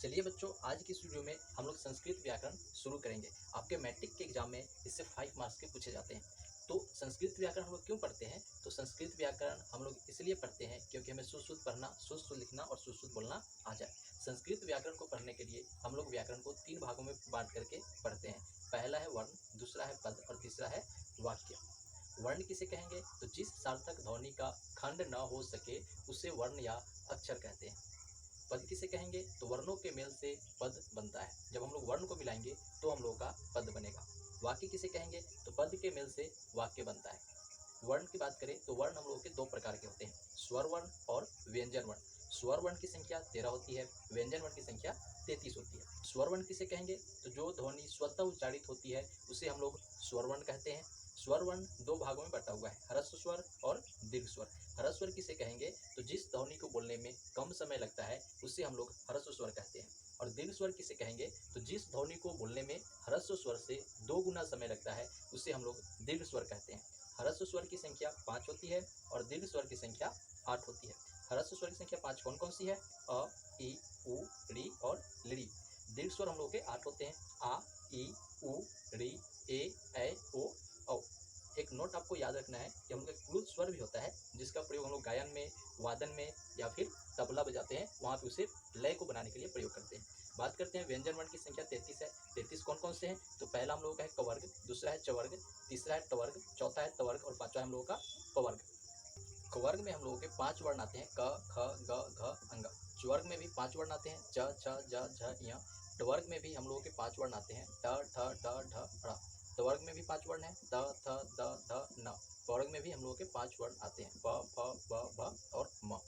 चलिए बच्चों, आज की इस वीडियो में हम लोग संस्कृत व्याकरण शुरू करेंगे। आपके मैट्रिक के एग्जाम में इससे 5 मार्क्स के पूछे जाते हैं। तो संस्कृत व्याकरण हम लोग क्यों पढ़ते हैं? तो संस्कृत व्याकरण हम लोग इसलिए पढ़ते हैं क्योंकि हमें शुद्ध पढ़ना, शुद्ध लिखना और शुद्ध बोलना आ जाए। संस्कृत व्याकरण को पढ़ने के लिए हम लोग व्याकरण को 3 भागों में बांट करके पढ़ते हैं। पहला है वर्ण, दूसरा है पद और तीसरा है वाक्य। वर्ण किसे कहेंगे? तो जिस सार्थक ध्वनि का खंड न हो सके उसे वर्ण या अक्षर कहते हैं। पद किसे कहेंगे? तो वर्णों के मेल से पद बनता है। जब हम लोग वर्ण को मिलाएंगे तो हम लोगों का पद बनेगा। वाक्य किसे कहेंगे? तो पद के मेल से वाक्य बनता है। वर्ण की बात करें तो वर्ण हम लोगों के 2 प्रकार के होते हैं, स्वर वर्ण और व्यंजन वर्ण। स्वर वर्ण की संख्या 13 होती है, व्यंजन वर्ण की संख्या 33 होती है। स्वर वर्ण किसे कहेंगे? तो जो ध्वनि स्वतः उच्चारित होती है उसे हम लोग स्वर वर्ण कहते हैं। स्वर वर्ण 2 भागों में बटा हुआ है, ह्रस्व स्वर और दीर्घ स्वर। ह्रस्व स्वर किसे कहेंगे? तो जिस ध्वनि को बोलने में कम समय लगता है उसे हम लोग ह्रस्व स्वर कहते हैं। और दीर्घ स्वर किसे कहेंगे? तो जिस ध्वनि को बोलने में ह्रस्व स्वर से 2 गुना समय लगता है उसे हम लोग दीर्घ स्वर कहते हैं। ह्रस्व स्वर की संख्या 5 होती है और दीर्घ स्वर की संख्या 8 होती है। ह्रस्व स्वर की संख्या 5 कौन कौन सी है? अ, इ, उ, ऋ और लृ। दीर्घ स्वर हम लोग के 8 होते हैं, आ, इ, उ, ऋ, ए, ऐ, ओ, औ। एक नोट आपको याद रखना है कि हम लोग एक प्लुत स्वर भी होता है जिसका प्रयोग हम लोग गायन में, वादन में या फिर तबला बजाते हैं, वहाँ पे उसे लय को बनाने के लिए प्रयोग करते हैं। बात करते हैं व्यंजन वर्ण की संख्या 33 है। 33 कौन कौन से हैं? तो पहला हम लोगों का है कवर्ग, दूसरा है चवर्ग, तीसरा है टवर्ग, चौथा है तवर्ग और पांचवा हम लोगों का पवर्ग। कवर्ग में हम लोगों के 5 वर्ण आते हैं, क, ख, ग, घ, अंग। चवर्ग में भी 5 वर्ण आते हैं, च, छ, ज, झ, ञ। टवर्ग में भी हम लोगों के 5 वर्ण आते हैं, ट, ठ, ड, ढ, ढ़। तवर्ग में भी 5 वर्ण हैं, त, थ, द, ध, न। पवर्ग में भी हम लोगों के 5 वर्ण आते हैं, प, फ, ब, भ और म।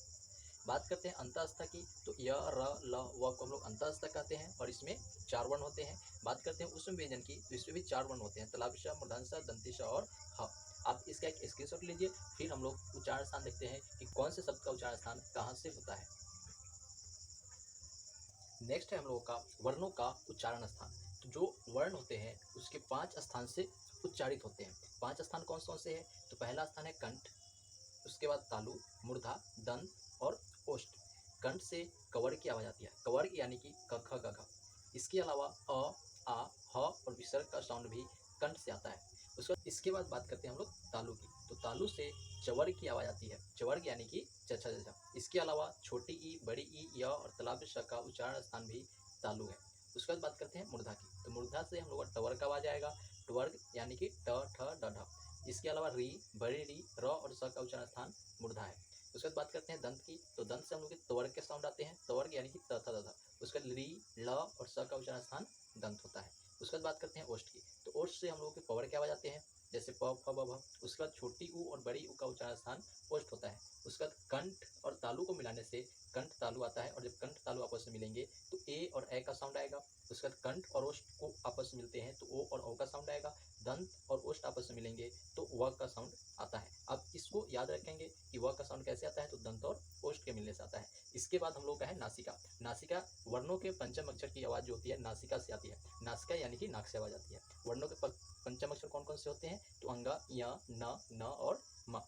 बात करते हैं अंतःस्थ की, तो य, र, ल, व को हम लोग अंतःस्थ कहते हैं और इसमें 4 वर्ण होते हैं। बात करते हैं ऊष्म व्यंजन की, तो इसमें भी 4 वर्ण होते हैं, तलाभिष, मूर्धन्य, दंतिश और ह। आप इसका एक स्क्रीनशॉट लीजिए, फिर हम लोग उच्चारण स्थान देखते हैं कि कौन से शब्द का उच्चारण स्थान कहाँ से होता है। नेक्स्ट है हम लोगों का वर्णों का उच्चारण स्थान। तो जो वर्ण होते हैं उसके 5 स्थान से उच्चारित होते हैं। 5 स्थान कौन कौन से हैं? तो पहला स्थान है कंठ, उसके बाद तालु, मूर्धा, दंत और ओष्ठ। कंठ से कवर्ग की आवाज आती है, कवर्ग यानी कि क, ख, ग, घ। इसके अलावा अ, आ, ह और विसर्ग का साउंड भी कंठ से आता है। इसके बाद बात करते हैं हम लोग तालु की, तो तालु से चवर्ग की आवाज आती है, चवर्ग यानी कि च, छ, ज, झ। इसके अलावा छोटी ई, बड़ी ई, य और तलाब श का उच्चारण स्थान भी तालु है। उसके बाद बात करते हैं मूर्धा की, तो मूर्धा से हम लोग का टवर्ग का आवाज आएगा, टवर्ग यानी कि ट, ठ, ड, ढ। इसके अलावा री, बड़ी री, र और स का उच्चारण स्थान मूर्धा है। उसके बाद बात करते हैं दंत की, तो दंत से हम लोग के तवर्ग के साउंड आते हैं, तवर्ग यानी कि त, थ, द, ध। उसके बाद री, ल और स का उच्चारण स्थान दंत होता है। उसके बाद बात करते हैं ओष्ठ की, तो ओष्ठ से हम लोग के पवर्ग के आवाज आते हैं, जैसे प, फ, ब, भ। उसके बाद छोटी ऊ और बड़ी ऊ का उच्चारण स्थान ओष्ठ होता है। उसके बाद कंठ और तालु को मिलाने से कंठ तालु आता है, और जब कंठ तालु आपस में मिलेंगे तो ए और ए का साउंड आएगा। उसके बाद कंठ और ओष्ठ को आपस में मिलते हैं तो ओ और औ का साउंड आएगा। दंत और ओष्ठ आपस में मिलेंगे तो व का साउंड आता है। अब इसको याद रखेंगे कि व का साउंड कैसे आता है, तो दंत और ओष्ठ के मिलने से आता है। इसके बाद हम लोग का है नासिका। नासिका वर्णों के पंचम अक्षर की आवाज जो होती है नासिका से आती है, नासिका यानी कि नाक से आवाज आती है। वर्णों के पंचम अक्षर कौन कौन से होते हैं? तो अंग, य, न और म।